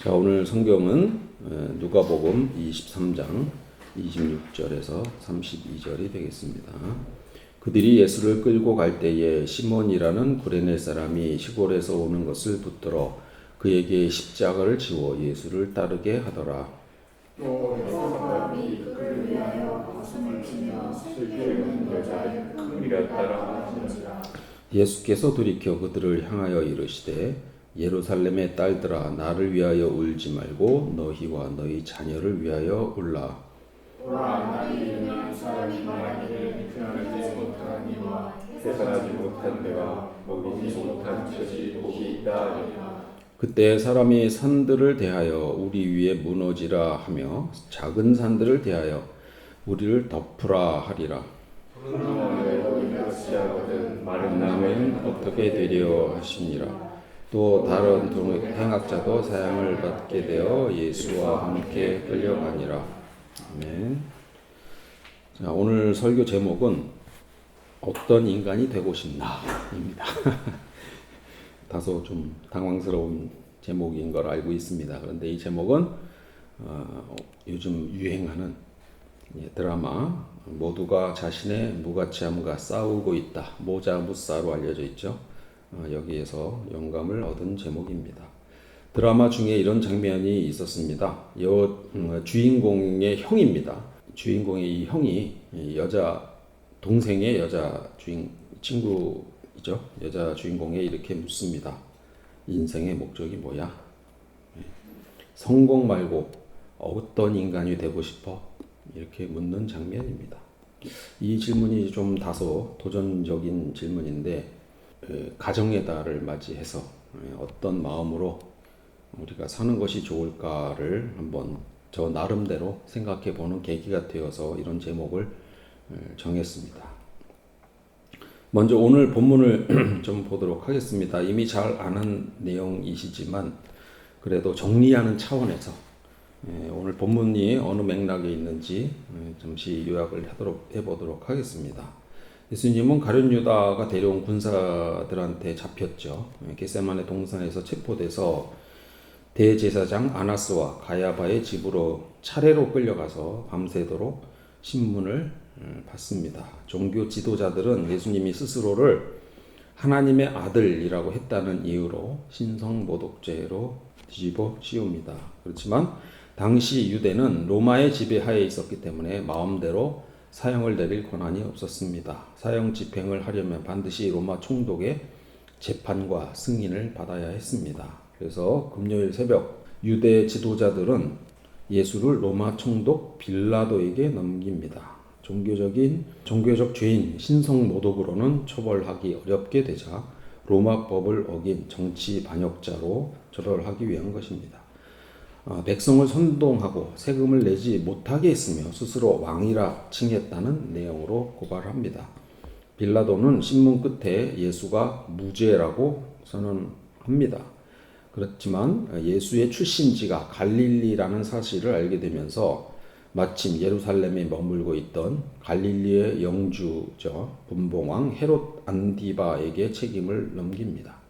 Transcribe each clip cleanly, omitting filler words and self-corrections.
자, 오늘 성경은 누가복음 23장 26절에서 32절이 되겠습니다. 그들이 예수를 끌고 갈 때에 시몬이라는 구레네 사람이 시골에서 오는 것을 붙들어 그에게 십자가를 지워 예수를 따르게 하더라. 또 여러 사람이 그를 위하여 가슴을 치며 슬피 우는 여자의 크기를 따라하는지라. 예수께서 돌이켜 그들을 향하여 이르시되 예루살렘의 딸들아 나를 위하여 울지 말고 너희와 너희 자녀를 위하여 울라. 보라 나를 이르는 사람이 말하기를 태어나지 못한 이와 태어나지 못한 내가 먹이지 못한 젖이 복이 있다 하리라. 그때 사람이 산들을 대하여 우리 위에 무너지라 하며 작은 산들을 대하여 우리를 덮으라 하리라. 푸른 나무에 이같이 하거든 마른 나무는 어떻게 되려 하시니라. 또 다른 행악자도 사형을 받게 되어 예수와 함께 끌려가니라. 아멘. 자, 오늘 설교 제목은 어떤 인간이 되고 싶나입니다. 다소 좀 당황스러운 제목인 걸 알고 있습니다. 그런데 이 제목은 요즘 유행하는 드라마 모두가 자신의 무가치함과 싸우고 있다. 모자무사로 알려져 있죠. 여기에서 영감을 얻은 제목입니다. 드라마 중에 이런 장면이 있었습니다. 주인공의 형입니다. 주인공의 이 형이 여자 동생의 여자 친구이죠. 여자 주인공에 이렇게 묻습니다. 인생의 목적이 뭐야? 성공 말고 어떤 인간이 되고 싶어? 이렇게 묻는 장면입니다. 이 질문이 좀 다소 도전적인 질문인데 가정의 달을 맞이해서 어떤 마음으로 우리가 사는 것이 좋을까를 한번 저 나름대로 생각해 보는 계기가 되어서 이런 제목을 정했습니다. 먼저 오늘 본문을 좀 보도록 하겠습니다. 이미 잘 아는 내용이시지만 그래도 정리하는 차원에서 오늘 본문이 어느 맥락에 있는지 잠시 요약을 해보도록 하겠습니다. 예수님은 가룟 유다가 데려온 군사들한테 잡혔죠. 겟세마네 동산에서 체포돼서 대제사장 아나스와 가야바의 집으로 차례로 끌려가서 밤새도록 신문을 받습니다. 종교 지도자들은 예수님이 스스로를 하나님의 아들이라고 했다는 이유로 신성모독죄로 뒤집어 씌웁니다. 그렇지만 당시 유대는 로마의 지배하에 있었기 때문에 마음대로 사형을 내릴 권한이 없었습니다. 사형 집행을 하려면 반드시 로마 총독의 재판과 승인을 받아야 했습니다. 그래서 금요일 새벽 유대 지도자들은 예수를 로마 총독 빌라도에게 넘깁니다. 종교적 죄인 신성모독으로는 처벌하기 어렵게 되자 로마법을 어긴 정치 반역자로 처벌하기 위한 것입니다. 백성을 선동하고 세금을 내지 못하게 했으며 스스로 왕이라 칭했다는 내용으로 고발합니다. 빌라도는 신문 끝에 예수가 무죄라고 선언합니다. 그렇지만 예수의 출신지가 갈릴리라는 사실을 알게 되면서 마침 예루살렘에 머물고 있던 갈릴리의 영주죠. 분봉왕 헤롯 안디바에게 책임을 넘깁니다.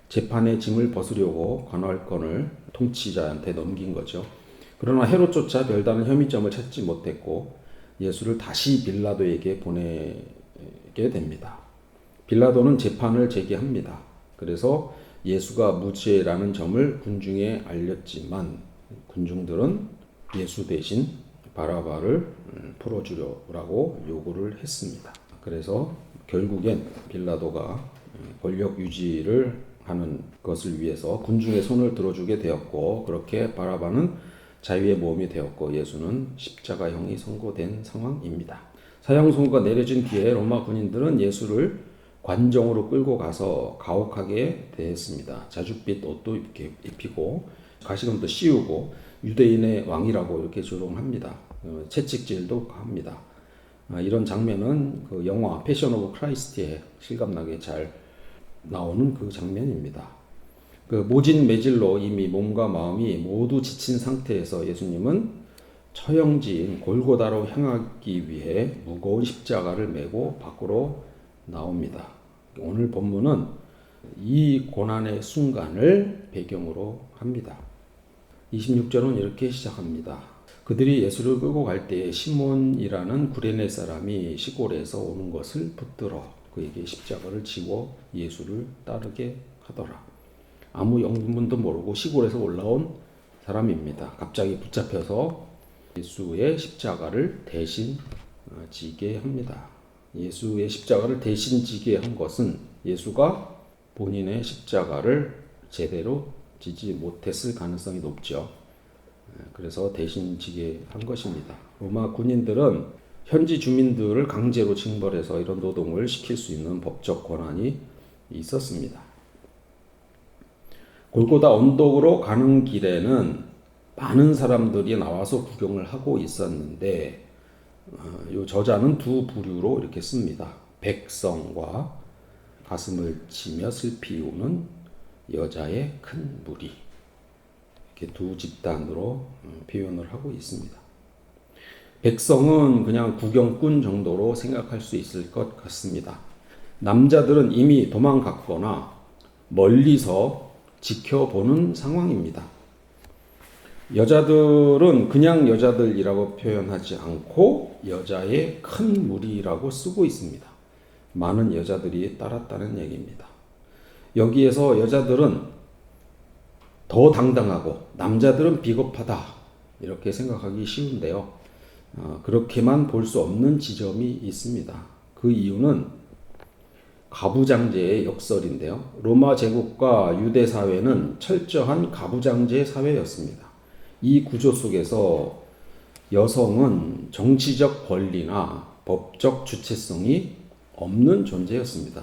재판의 짐을 벗으려고 관할권을 통치자한테 넘긴 거죠. 그러나 헤롯조차 별다른 혐의점을 찾지 못했고 예수를 다시 빌라도에게 보내게 됩니다. 빌라도는 재판을 제기합니다. 그래서 예수가 무죄라는 점을 군중에 알렸지만 군중들은 예수 대신 바라바를 풀어주려고 요구를 했습니다. 그래서 결국엔 빌라도가 권력 유지를 하는 것을 위해서 군중의 손을 들어주게 되었고 그렇게 바라바는 자유의 모험이 되었고 예수는 십자가형이 선고된 상황입니다. 사형 선고가 내려진 뒤에 로마 군인들은 예수를 관정으로 끌고 가서 가혹하게 대했습니다. 자줏빛 옷도 입히고 가시금도 씌우고 유대인의 왕이라고 이렇게 조롱합니다. 채찍질도 합니다. 이런 장면은 그 영화 패션 오브 크라이스트에 실감나게 잘 나오는 그 장면입니다. 그 모진 매질로 이미 몸과 마음이 모두 지친 상태에서 예수님은 처형지인 골고다로 향하기 위해 무거운 십자가를 메고 밖으로 나옵니다. 오늘 본문은 이 고난의 순간을 배경으로 합니다. 26절은 이렇게 시작합니다. 그들이 예수를 끌고 갈 때에 시몬이라는 구레네 사람이 시골에서 오는 것을 붙들어 그에게 십자가를 지워 예수를 따르게 하더라. 아무 영문도 모르고 시골에서 올라온 사람입니다. 갑자기 붙잡혀서 예수의 십자가를 대신 지게 합니다. 예수의 십자가를 대신 지게 한 것은 예수가 본인의 십자가를 제대로 지지 못했을 가능성이 높죠. 그래서 대신 지게 한 것입니다. 로마 군인들은 현지 주민들을 강제로 징벌해서 이런 노동을 시킬 수 있는 법적 권한이 있었습니다. 골고다 언덕으로 가는 길에는 많은 사람들이 나와서 구경을 하고 있었는데 이 저자는 두 부류로 이렇게 씁니다. 백성과 가슴을 치며 슬피 우는 여자의 큰 무리, 이렇게 두 집단으로 표현을 하고 있습니다. 백성은 그냥 구경꾼 정도로 생각할 수 있을 것 같습니다. 남자들은 이미 도망갔거나 멀리서 지켜보는 상황입니다. 여자들은 그냥 여자들이라고 표현하지 않고 여자의 큰 무리라고 쓰고 있습니다. 많은 여자들이 따랐다는 얘기입니다. 여기에서 여자들은 더 당당하고 남자들은 비겁하다 이렇게 생각하기 쉬운데요. 그렇게만 볼 수 없는 지점이 있습니다. 그 이유는 가부장제의 역설인데요. 로마 제국과 유대 사회는 철저한 가부장제 사회였습니다. 이 구조 속에서 여성은 정치적 권리나 법적 주체성이 없는 존재였습니다.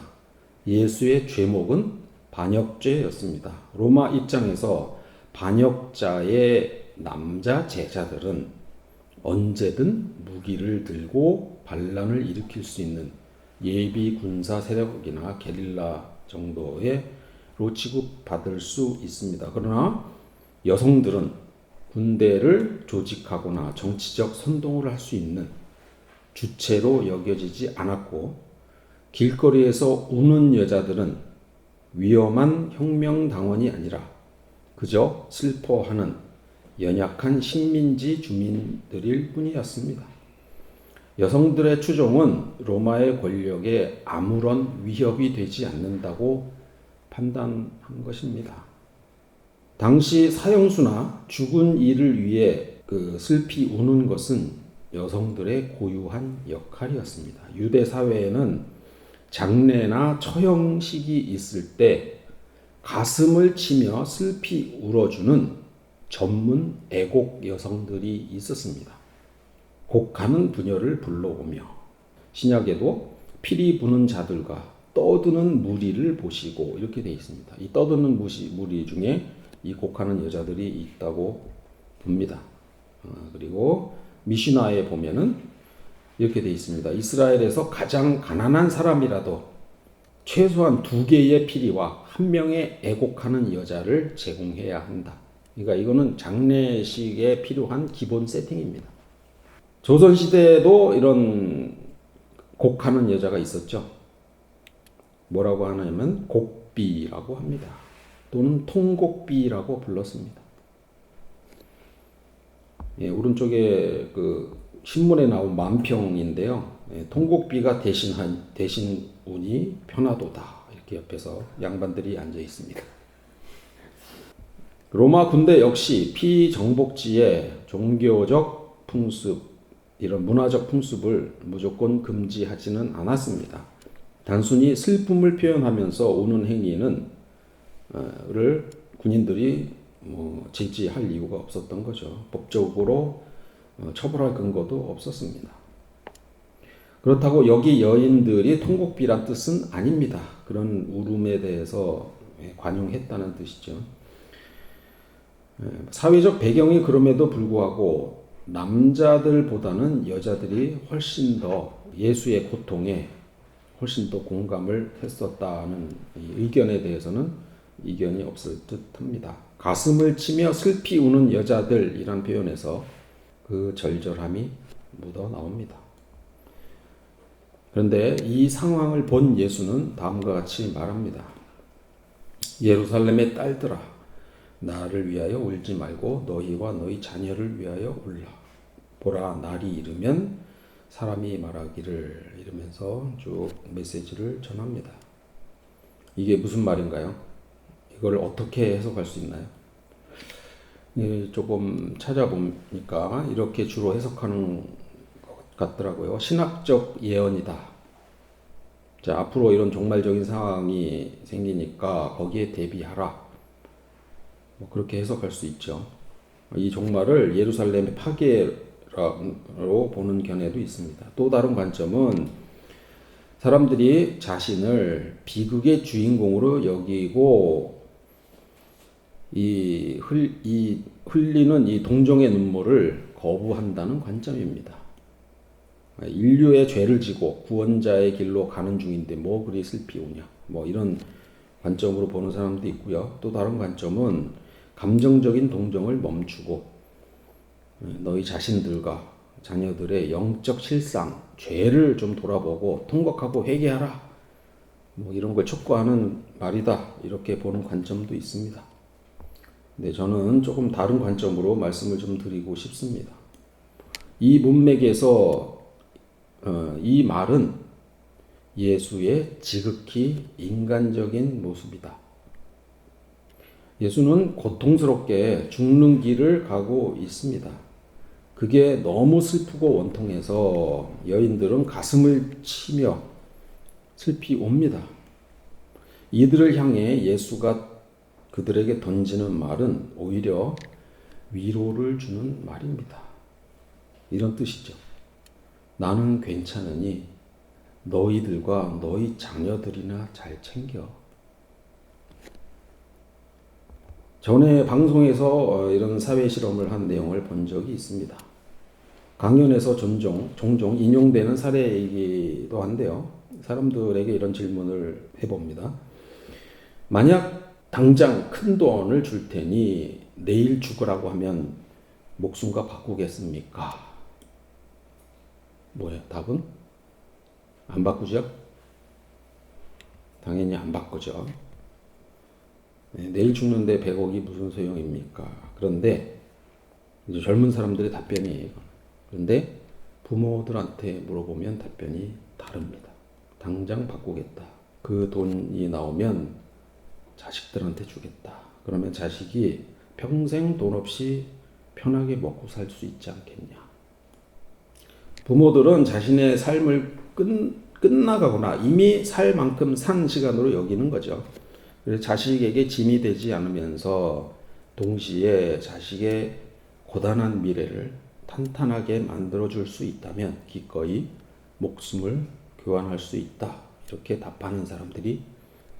예수의 죄목은 반역죄였습니다. 로마 입장에서 반역자의 남자 제자들은 언제든 무기를 들고 반란을 일으킬 수 있는 예비 군사 세력이나 게릴라 정도로 취급받을 수 있습니다. 그러나 여성들은 군대를 조직하거나 정치적 선동을 할 수 있는 주체로 여겨지지 않았고 길거리에서 우는 여자들은 위험한 혁명당원이 아니라 그저 슬퍼하는 연약한 식민지 주민들일 뿐이었습니다. 여성들의 추종은 로마의 권력에 아무런 위협이 되지 않는다고 판단한 것입니다. 당시 사형수나 죽은 이를 위해 슬피 우는 것은 여성들의 고유한 역할이었습니다. 유대 사회에는 장례나 처형식이 있을 때 가슴을 치며 슬피 울어주는 전문 애곡 여성들이 있었습니다. 곡하는 부녀를 불러오며 신약에도 피리 부는 자들과 떠드는 무리를 보시고 이렇게 되어 있습니다. 이 떠드는 무리 중에 이 곡하는 여자들이 있다고 봅니다. 그리고 미시나에 보면은 이렇게 되어 있습니다. 이스라엘에서 가장 가난한 사람이라도 최소한 2개의 피리와 1명의 애곡하는 여자를 제공해야 한다. 그러니까 이거는 장례식에 필요한 기본 세팅입니다. 조선시대에도 이런 곡하는 여자가 있었죠. 뭐라고 하냐면 곡비라고 합니다. 또는 통곡비라고 불렀습니다. 오른쪽에 신문에 나온 만평인데요. 통곡비가 대신 운이 편하도다. 이렇게 옆에서 양반들이 앉아 있습니다. 로마 군대 역시 피정복지의 종교적 풍습, 이런 문화적 풍습을 무조건 금지하지는 않았습니다. 단순히 슬픔을 표현하면서 우는 행위는 군인들이 제지할 이유가 없었던 거죠. 법적으로 처벌할 근거도 없었습니다. 그렇다고 여기 여인들이 통곡비란 뜻은 아닙니다. 그런 울음에 대해서 관용했다는 뜻이죠. 사회적 배경이 그럼에도 불구하고 남자들보다는 여자들이 훨씬 더 예수의 고통에 훨씬 더 공감을 했었다는 의견에 대해서는 이견이 없을 듯합니다. 가슴을 치며 슬피 우는 여자들이란 표현에서 그 절절함이 묻어 나옵니다. 그런데 이 상황을 본 예수는 다음과 같이 말합니다. 예루살렘의 딸들아, 나를 위하여 울지 말고 너희와 너희 자녀를 위하여 울라. 보라, 날이 이르면 사람이 말하기를, 이러면서 쭉 메시지를 전합니다. 이게 무슨 말인가요? 이걸 어떻게 해석할 수 있나요? 조금 찾아보니까 이렇게 주로 해석하는 것 같더라고요. 신학적 예언이다. 자, 앞으로 이런 종말적인 상황이 생기니까 거기에 대비하라. 뭐 그렇게 해석할 수 있죠. 이 종말을 예루살렘의 파괴로 보는 견해도 있습니다. 또 다른 관점은 사람들이 자신을 비극의 주인공으로 여기고 이 흘리는 이 동정의 눈물을 거부한다는 관점입니다. 인류의 죄를 지고 구원자의 길로 가는 중인데 뭐 그리 슬피 우냐, 뭐 이런 관점으로 보는 사람도 있고요. 또 다른 관점은 감정적인 동정을 멈추고 너희 자신들과 자녀들의 영적 실상, 죄를 좀 돌아보고 통곡하고 회개하라, 뭐 이런 걸 촉구하는 말이다, 이렇게 보는 관점도 있습니다. 근데 저는 조금 다른 관점으로 말씀을 좀 드리고 싶습니다. 이 문맥에서 이 말은 예수의 지극히 인간적인 모습이다. 예수는 고통스럽게 죽는 길을 가고 있습니다. 그게 너무 슬프고 원통해서 여인들은 가슴을 치며 슬피 옵니다. 이들을 향해 예수가 그들에게 던지는 말은 오히려 위로를 주는 말입니다. 이런 뜻이죠. 나는 괜찮으니 너희들과 너희 자녀들이나 잘 챙겨. 전에 방송에서 이런 사회 실험을 한 내용을 본 적이 있습니다. 강연에서 종종 인용되는 사례이기도 한데요. 사람들에게 이런 질문을 해봅니다. 만약 당장 큰 돈을 줄 테니 내일 죽으라고 하면 목숨과 바꾸겠습니까? 뭐예요? 답은? 안 바꾸죠? 당연히 안 바꾸죠. 내일 죽는데 100억이 무슨 소용입니까? 그런데 이제 젊은 사람들의 답변이에요. 그런데 부모들한테 물어보면 답변이 다릅니다. 당장 바꾸겠다. 그 돈이 나오면 자식들한테 주겠다. 그러면 자식이 평생 돈 없이 편하게 먹고 살 수 있지 않겠냐. 부모들은 자신의 삶을 끝나가거나 이미 살 만큼 산 시간으로 여기는 거죠. 그래서 자식에게 짐이 되지 않으면서 동시에 자식의 고단한 미래를 탄탄하게 만들어줄 수 있다면 기꺼이 목숨을 교환할 수 있다. 이렇게 답하는 사람들이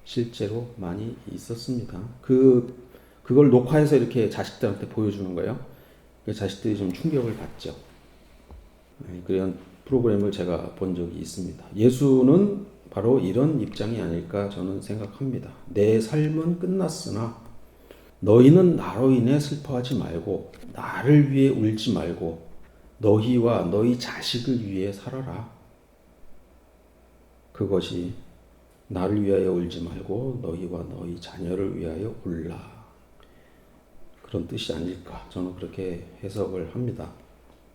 실제로 많이 있었습니다. 그걸 녹화해서 이렇게 자식들한테 보여주는 거예요. 자식들이 좀 충격을 받죠. 그런 프로그램을 제가 본 적이 있습니다. 예수는 바로 이런 입장이 아닐까 저는 생각합니다. 내 삶은 끝났으나 너희는 나로 인해 슬퍼하지 말고 나를 위해 울지 말고 너희와 너희 자식을 위해 살아라. 그것이 나를 위하여 울지 말고 너희와 너희 자녀를 위하여 울라. 그런 뜻이 아닐까 저는 그렇게 해석을 합니다.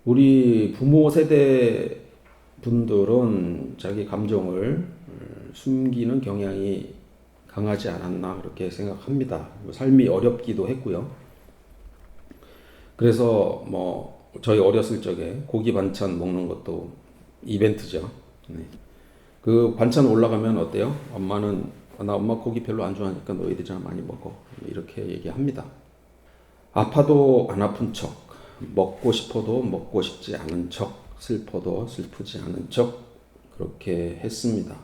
우리 부모 세대 분들은 자기 감정을 숨기는 경향이 강하지 않았나 그렇게 생각합니다. 삶이 어렵기도 했고요. 그래서 뭐 저희 어렸을 적에 고기 반찬 먹는 것도 이벤트죠. 네. 그 반찬 올라가면 어때요? 엄마는 나 엄마 고기 별로 안 좋아하니까 너희들 좀 많이 먹어. 이렇게 얘기합니다. 아파도 안 아픈 척, 먹고 싶어도 먹고 싶지 않은 척, 슬퍼도 슬프지 않은 척 그렇게 했습니다.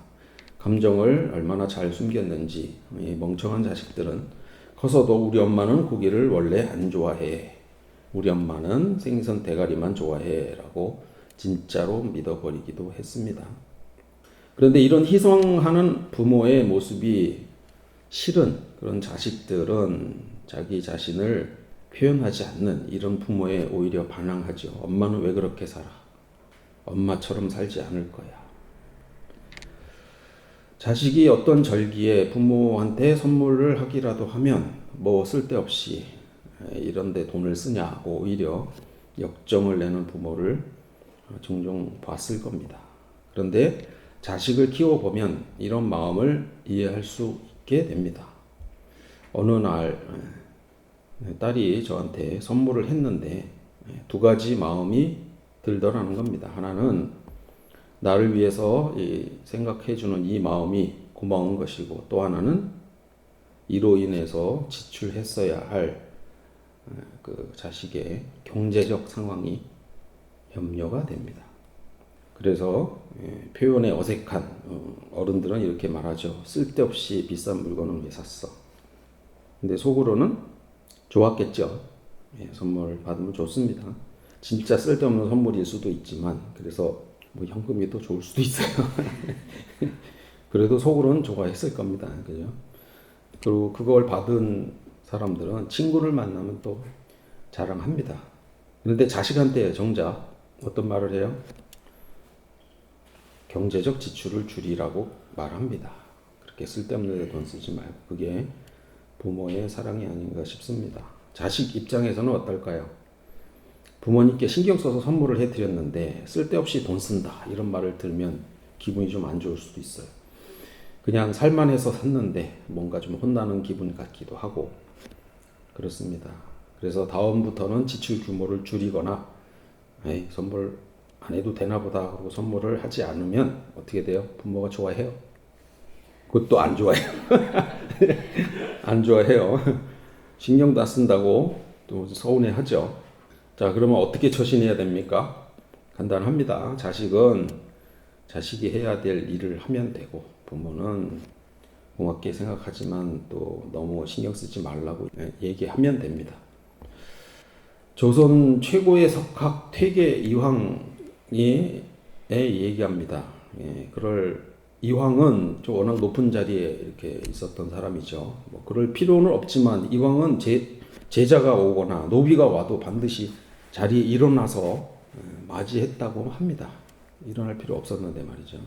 감정을 얼마나 잘 숨겼는지 이 멍청한 자식들은 커서도 우리 엄마는 고기를 원래 안 좋아해. 우리 엄마는 생선 대가리만 좋아해 라고 진짜로 믿어버리기도 했습니다. 그런데 이런 희생하는 부모의 모습이 싫은 그런 자식들은 자기 자신을 표현하지 않는 이런 부모에 오히려 반항하죠. 엄마는 왜 그렇게 살아? 엄마처럼 살지 않을 거야. 자식이 어떤 절기에 부모한테 선물을 하기라도 하면 뭐 쓸데없이 이런 데 돈을 쓰냐고 오히려 역정을 내는 부모를 종종 봤을 겁니다. 그런데 자식을 키워보면 이런 마음을 이해할 수 있게 됩니다. 어느 날 딸이 저한테 선물을 했는데 두 가지 마음이 들더라는 겁니다. 하나는 나를 위해서 생각해주는 이 마음이 고마운 것이고, 또 하나는 이로 인해서 지출했어야 할 그 자식의 경제적 상황이 염려가 됩니다. 그래서 표현에 어색한 어른들은 이렇게 말하죠. 쓸데없이 비싼 물건을 왜 샀어? 근데 속으로는 좋았겠죠. 선물 받으면 좋습니다. 진짜 쓸데없는 선물일 수도 있지만, 그래서 뭐 현금이 더 좋을 수도 있어요. 그래도 속으로는 좋아했을 겁니다. 그죠? 그리고 그걸 받은 사람들은 친구를 만나면 또 자랑합니다. 그런데 자식한테 정작 어떤 말을 해요? 경제적 지출을 줄이라고 말합니다. 그렇게 쓸데없는 데 돈 쓰지 말고. 그게 부모의 사랑이 아닌가 싶습니다. 자식 입장에서는 어떨까요? 부모님께 신경 써서 선물을 해드렸는데 쓸데없이 돈 쓴다 이런 말을 들으면 기분이 좀 안 좋을 수도 있어요. 그냥 살만해서 샀는데 뭔가 좀 혼나는 기분 같기도 하고 그렇습니다. 그래서 다음부터는 지출 규모를 줄이거나 선물 안 해도 되나 보다 하고 선물을 하지 않으면 어떻게 돼요? 부모가 좋아해요? 그것도 안 좋아해요. 안 좋아해요. 신경도 안 쓴다고 또 서운해하죠. 자, 그러면 어떻게 처신해야 됩니까? 간단합니다. 자식은 자식이 해야 될 일을 하면 되고, 부모는 고맙게 생각하지만 또 너무 신경 쓰지 말라고 얘기하면 됩니다. 조선 최고의 석학 퇴계 이황이 얘기합니다. 그럴 이황은 좀 워낙 높은 자리에 이렇게 있었던 사람이죠. 뭐 그럴 필요는 없지만 이황은 제자가 오거나 노비가 와도 반드시 자리에 일어나서 맞이했다고 합니다. 일어날 필요 없었는데 말이죠.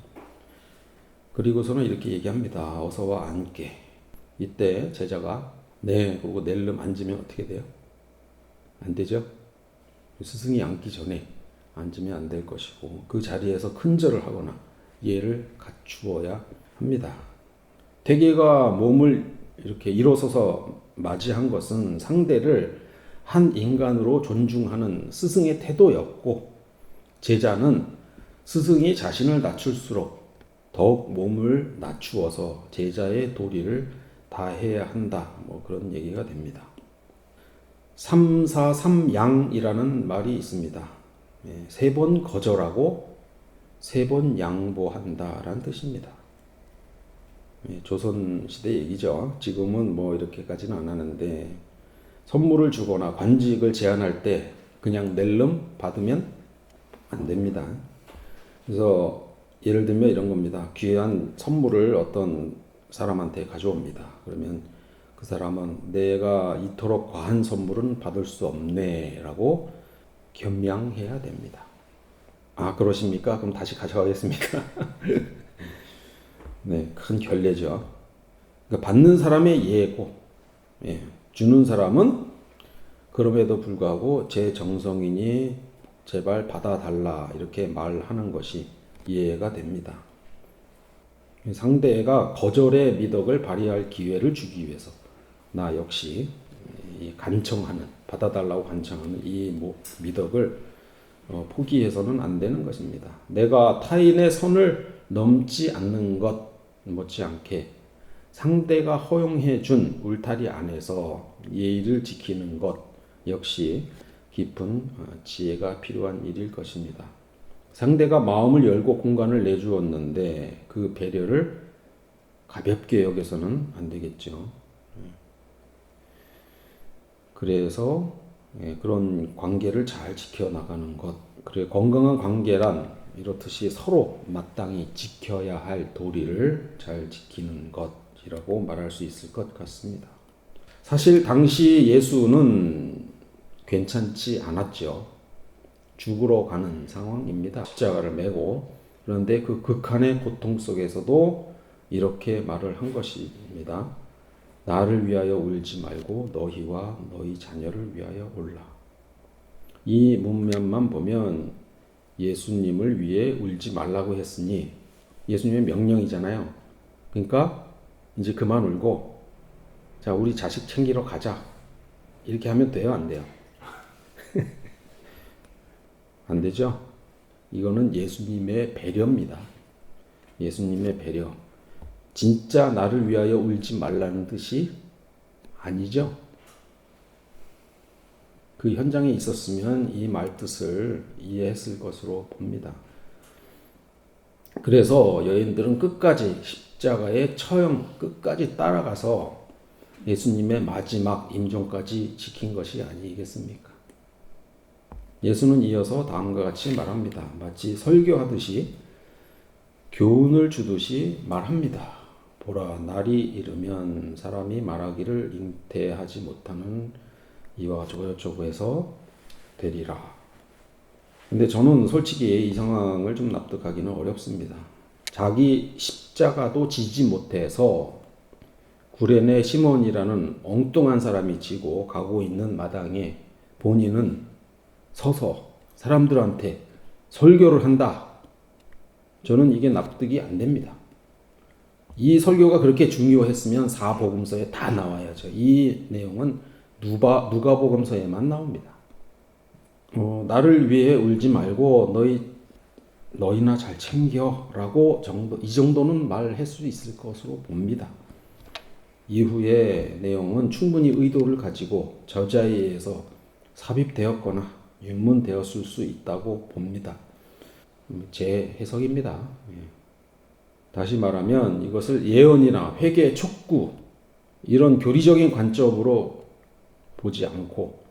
그리고서는 이렇게 얘기합니다. 어서와 앉게. 이때 제자가 네 그러고 낼름 앉으면 어떻게 돼요? 안 되죠? 스승이 앉기 전에 앉으면 안 될 것이고, 그 자리에서 큰절을 하거나 예를 갖추어야 합니다. 퇴계가 몸을 이렇게 일어서서 맞이한 것은 상대를 한 인간으로 존중하는 스승의 태도였고, 제자는 스승이 자신을 낮출수록 더욱 몸을 낮추어서 제자의 도리를 다해야 한다. 뭐 그런 얘기가 됩니다. 삼사삼양이라는 말이 있습니다. 세 번 거절하고 세 번 양보한다라는 뜻입니다. 조선 시대 얘기죠. 지금은 뭐 이렇게까지는 안 하는데 선물을 주거나 관직을 제안할 때 그냥 낼름 받으면 안 됩니다. 그래서 예를 들면 이런 겁니다. 귀한 선물을 어떤 사람한테 가져옵니다. 그러면 그 사람은 내가 이토록 과한 선물은 받을 수 없네 라고 겸양해야 됩니다. 아, 그러십니까? 그럼 다시 가져가겠습니까? 네, 큰 결례죠. 그러니까 받는 사람의 예고, 주는 사람은 그럼에도 불구하고 제 정성이니 제발 받아달라 이렇게 말하는 것이 이해가 됩니다. 상대가 거절의 미덕을 발휘할 기회를 주기 위해서 나 역시 간청하는, 받아달라고 간청하는 이 미덕을 포기해서는 안 되는 것입니다. 내가 타인의 선을 넘지 않는 것 못지않게 상대가 허용해 준 울타리 안에서 예의를 지키는 것 역시 깊은 지혜가 필요한 일일 것입니다. 상대가 마음을 열고 공간을 내주었는데 그 배려를 가볍게 여겨서는 안 되겠죠. 그래서 그런 관계를 잘 지켜나가는 것, 그래 건강한 관계란 이렇듯이 서로 마땅히 지켜야 할 도리를 잘 지키는 것이라고 말할 수 있을 것 같습니다. 사실 당시 예수는 괜찮지 않았죠. 죽으러 가는 상황입니다. 십자가를 메고. 그런데 그 극한의 고통 속에서도 이렇게 말을 한 것입니다. 나를 위하여 울지 말고 너희와 너희 자녀를 위하여 울라. 이 문면만 보면 예수님을 위해 울지 말라고 했으니 예수님의 명령이잖아요. 그러니까 이제 그만 울고 자 우리 자식 챙기러 가자. 이렇게 하면 돼요? 안 돼요? 안 되죠? 이거는 예수님의 배려입니다. 예수님의 배려. 진짜 나를 위하여 울지 말라는 뜻이 아니죠. 그 현장에 있었으면 이 말뜻을 이해했을 것으로 봅니다. 그래서 여인들은 끝까지 십자가의 처형 끝까지 따라가서 예수님의 마지막 임종까지 지킨 것이 아니겠습니까? 예수는 이어서 다음과 같이 말합니다. 마치 설교하듯이 교훈을 주듯이 말합니다. 보라, 날이 이르면 사람이 말하기를 잉태하지 못하는 이와 저저저에서 되리라. 근데 저는 솔직히 이 상황을 좀 납득하기는 어렵습니다. 자기 십자가도 지지 못해서 구레네 시몬이라는 엉뚱한 사람이 지고 가고 있는 마당에 본인은 서서 사람들한테 설교를 한다. 저는 이게 납득이 안 됩니다. 이 설교가 그렇게 중요했으면 사복음서에 다 나와야죠. 이 내용은 누가복음서에만 나옵니다. 나를 위해 울지 말고 너희나 잘 챙겨라고 이 정도는 말할 수 있을 것으로 봅니다. 이후의 내용은 충분히 의도를 가지고 저자에 의해서 삽입되었거나 윤문되었을 수 있다고 봅니다. 제 해석입니다. 다시 말하면 이것을 예언이나 회개 촉구 이런 교리적인 관점으로 보지 않고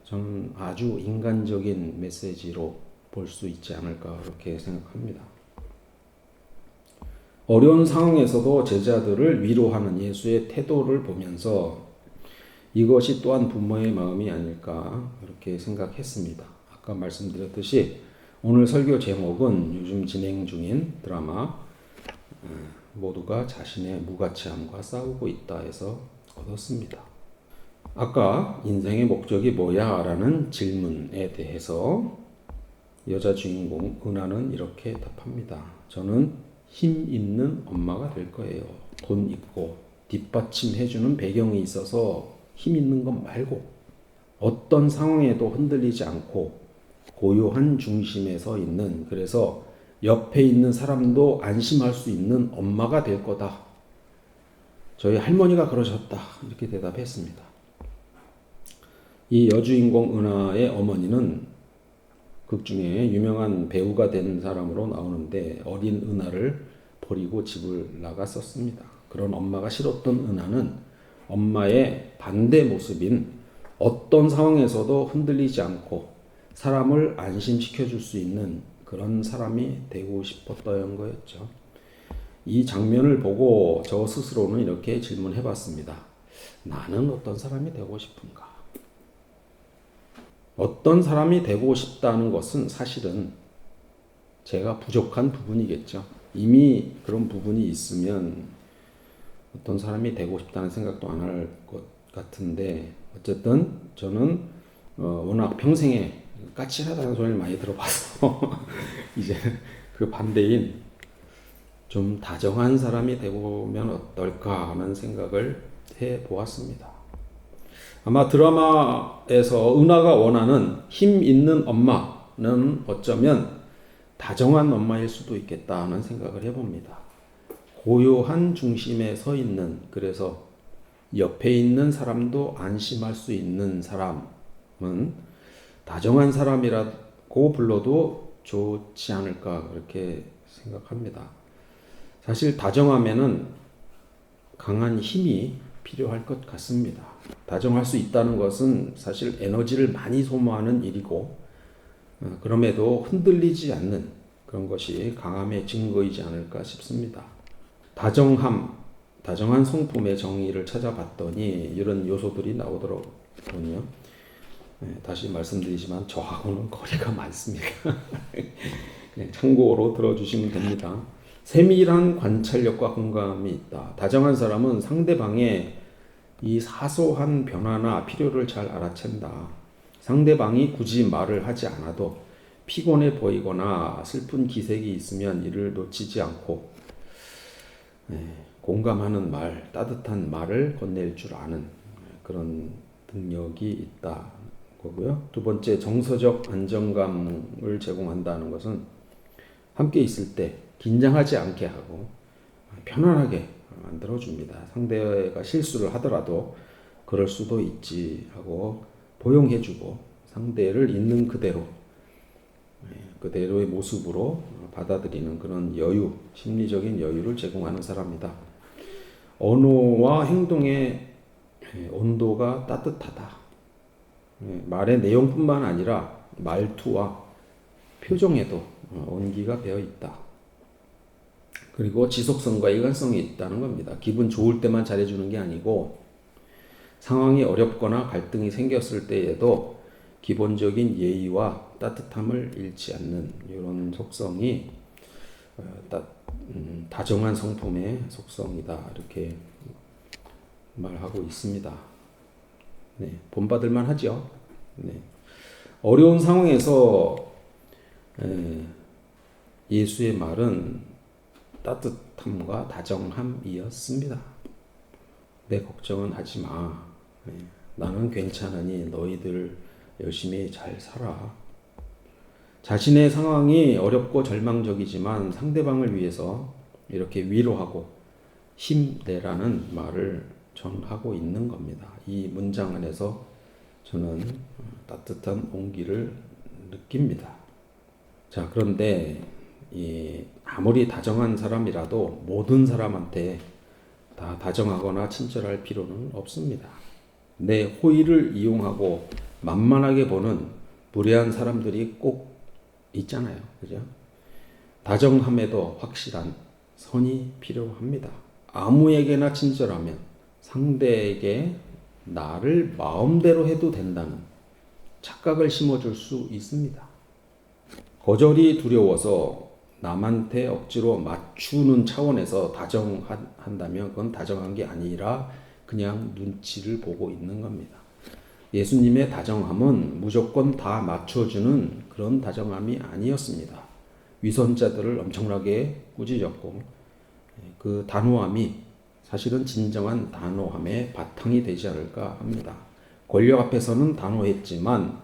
저는 아주 인간적인 메시지로 볼 수 있지 않을까 그렇게 생각합니다. 어려운 상황에서도 제자들을 위로하는 예수의 태도를 보면서 이것이 또한 부모의 마음이 아닐까 그렇게 생각했습니다. 아까 말씀드렸듯이 오늘 설교 제목은 요즘 진행 중인 드라마 모두가 자신의 무가치함과 싸우고 있다 해서 얻었습니다. 아까 인생의 목적이 뭐야? 라는 질문에 대해서 여자 주인공 은하는 이렇게 답합니다. 저는 힘 있는 엄마가 될 거예요. 돈 있고 뒷받침해주는 배경이 있어서 힘 있는 것 말고 어떤 상황에도 흔들리지 않고 고요한 중심에 서 있는, 그래서 옆에 있는 사람도 안심할 수 있는 엄마가 될 거다. 저희 할머니가 그러셨다. 이렇게 대답했습니다. 이 여주인공 은하의 어머니는 극 중에 유명한 배우가 된 사람으로 나오는데 어린 은하를 버리고 집을 나갔었습니다. 그런 엄마가 싫었던 은하는 엄마의 반대 모습인 어떤 상황에서도 흔들리지 않고 사람을 안심시켜 줄 수 있는 그런 사람이 되고 싶었던 거였죠. 이 장면을 보고 저 스스로는 이렇게 질문해 봤습니다. 나는 어떤 사람이 되고 싶은가? 어떤 사람이 되고 싶다는 것은 사실은 제가 부족한 부분이겠죠. 이미 그런 부분이 있으면 어떤 사람이 되고 싶다는 생각도 안 할 것 같은데, 어쨌든 저는 워낙 평생에 까칠하다는 소리를 많이 들어봐서 이제 그 반대인 좀 다정한 사람이 되면 어떨까 하는 생각을 해 보았습니다. 아마 드라마에서 은하가 원하는 힘 있는 엄마는 어쩌면 다정한 엄마일 수도 있겠다 하는 생각을 해봅니다. 고요한 중심에 서 있는, 그래서 옆에 있는 사람도 안심할 수 있는 사람은 다정한 사람이라고 불러도 좋지 않을까 그렇게 생각합니다. 사실 다정함에는 강한 힘이 필요할 것 같습니다. 다정할 수 있다는 것은 사실 에너지를 많이 소모하는 일이고, 그럼에도 흔들리지 않는 그런 것이 강함의 증거이지 않을까 싶습니다. 다정한 성품의 정의를 찾아봤더니 이런 요소들이 나오더군요. 다시 말씀드리지만 저하고는 거리가 많습니다. 참고로 들어주시면 됩니다. 세밀한 관찰력과 공감이 있다. 다정한 사람은 상대방의 이 사소한 변화나 필요를 잘 알아챈다. 상대방이 굳이 말을 하지 않아도 피곤해 보이거나 슬픈 기색이 있으면 이를 놓치지 않고 공감하는 말, 따뜻한 말을 건넬 줄 아는 그런 능력이 있다 거고요. 두 번째, 정서적 안정감을 제공한다는 것은 함께 있을 때 긴장하지 않게 하고 편안하게 만들어줍니다. 상대가 실수를 하더라도 그럴 수도 있지 하고 포용해주고 상대를 있는 그대로의 모습으로 받아들이는 그런 여유, 심리적인 여유를 제공하는 사람이다. 언어와 행동의 온도가 따뜻하다. 말의 내용뿐만 아니라 말투와 표정에도 온기가 배어 있다. 그리고 지속성과 일관성이 있다는 겁니다. 기분 좋을 때만 잘해주는 게 아니고 상황이 어렵거나 갈등이 생겼을 때에도 기본적인 예의와 따뜻함을 잃지 않는 이런 속성이 다정한 성품의 속성이다. 이렇게 말하고 있습니다. 네, 본받을만 하죠. 네. 어려운 상황에서 예수의 말은 따뜻함과 다정함이었습니다. 내 걱정은 하지 마. 나는 괜찮으니 너희들 열심히 잘 살아. 자신의 상황이 어렵고 절망적이지만 상대방을 위해서 이렇게 위로하고 힘내라는 말을 전하고 있는 겁니다. 이 문장 안에서 저는 따뜻한 온기를 느낍니다. 자, 그런데 아무리 다정한 사람이라도 모든 사람한테 다 다정하거나 친절할 필요는 없습니다. 내 호의를 이용하고 만만하게 보는 무례한 사람들이 꼭 있잖아요. 그죠? 다정함에도 확실한 선이 필요합니다. 아무에게나 친절하면 상대에게 나를 마음대로 해도 된다는 착각을 심어줄 수 있습니다. 거절이 두려워서 남한테 억지로 맞추는 차원에서 다정한다면 그건 다정한 게 아니라 그냥 눈치를 보고 있는 겁니다. 예수님의 다정함은 무조건 다 맞춰주는 그런 다정함이 아니었습니다. 위선자들을 엄청나게 꾸짖었고 그 단호함이 사실은 진정한 단호함의 바탕이 되지 않을까 합니다. 권력 앞에서는 단호했지만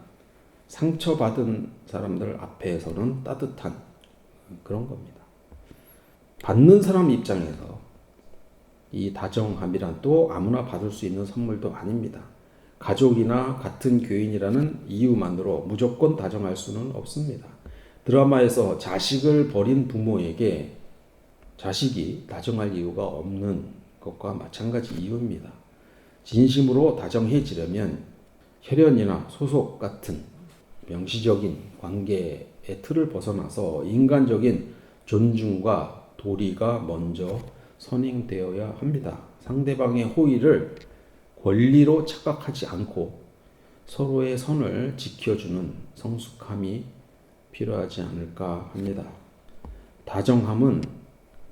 상처받은 사람들 앞에서는 따뜻한 그런 겁니다. 받는 사람 입장에서 이 다정함이란 또 아무나 받을 수 있는 선물도 아닙니다. 가족이나 같은 교인이라는 이유만으로 무조건 다정할 수는 없습니다. 드라마에서 자식을 버린 부모에게 자식이 다정할 이유가 없는 것과 마찬가지 이유입니다. 진심으로 다정해지려면 혈연이나 소속 같은 명시적인 관계의 틀을 벗어나서 인간적인 존중과 도리가 먼저 선행되어야 합니다. 상대방의 호의를 권리로 착각하지 않고 서로의 선을 지켜주는 성숙함이 필요하지 않을까 합니다. 다정함은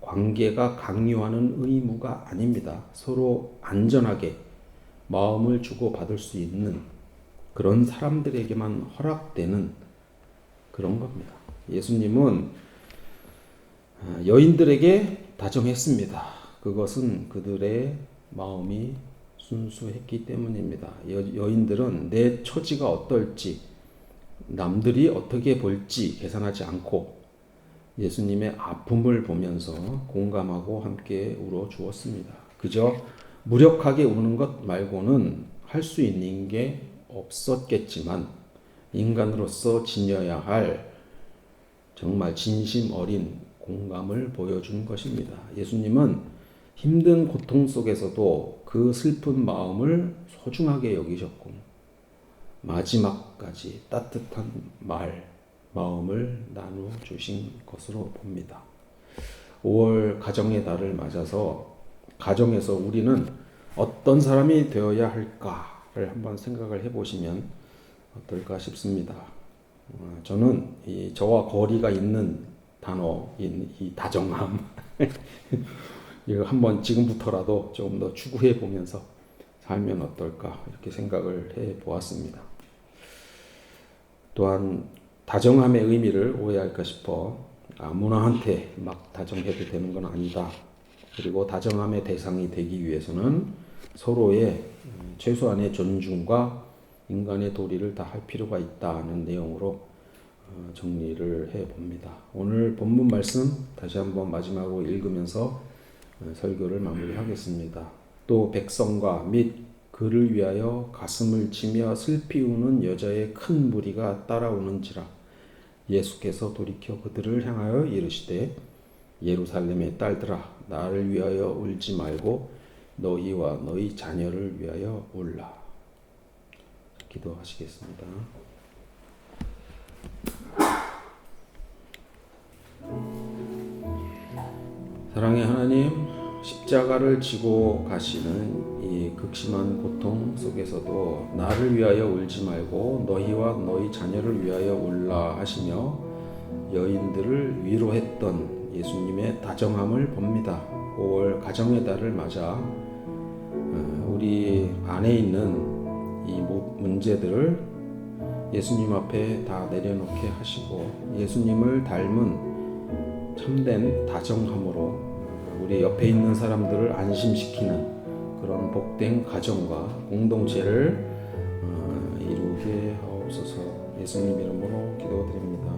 관계가 강요하는 의무가 아닙니다. 서로 안전하게 마음을 주고받을 수 있는 그런 사람들에게만 허락되는 그런 겁니다. 예수님은 여인들에게 다정했습니다. 그것은 그들의 마음이 순수했기 때문입니다. 여인들은 내 처지가 어떨지 남들이 어떻게 볼지 계산하지 않고 예수님의 아픔을 보면서 공감하고 함께 울어 주었습니다. 그저 무력하게 우는 것 말고는 할 수 있는 게 없었겠지만 인간으로서 지녀야 할 정말 진심 어린 공감을 보여준 것입니다. 예수님은 힘든 고통 속에서도 그 슬픈 마음을 소중하게 여기셨고 마지막까지 따뜻한 마음을 나눠주신 것으로 봅니다. 5월 가정의 달을 맞아서 가정에서 우리는 어떤 사람이 되어야 할까를 한번 생각을 해보시면 어떨까 싶습니다. 저는 저와 거리가 있는 단어인 이 다정함 이거 한번 지금부터라도 조금 더 추구해 보면서 살면 어떨까 이렇게 생각을 해 보았습니다. 또한 다정함의 의미를 오해할까 싶어 아무나한테 막 다정해도 되는 건 아니다. 그리고 다정함의 대상이 되기 위해서는 서로의 최소한의 존중과 인간의 도리를 다 할 필요가 있다는 내용으로 정리를 해 봅니다. 오늘 본문 말씀 다시 한번 마지막으로 읽으면서 설교를 마무리하겠습니다. 또 백성과 및 그를 위하여 가슴을 치며 슬피 우는 여자의 큰 무리가 따라오는지라. 예수께서 돌이켜 그들을 향하여 이르시되 예루살렘의 딸들아 나를 위하여 울지 말고 너희와 너희 자녀를 위하여 울라. 기도하시겠습니다. 사랑의 하나님, 십자가를 지고 가시는 이 극심한 고통 속에서도 나를 위하여 울지 말고 너희와 너희 자녀를 위하여 울라 하시며 여인들을 위로했던 예수님의 다정함을 봅니다. 5월 가정의 달을 맞아 우리 안에 있는 이 문제들을 예수님 앞에 다 내려놓게 하시고 예수님을 닮은 참된 다정함으로 우리 옆에 있는 사람들을 안심시키는 그런 복된 가정과 공동체를 이루게 하옵소서. 예수님 이름으로 기도드립니다.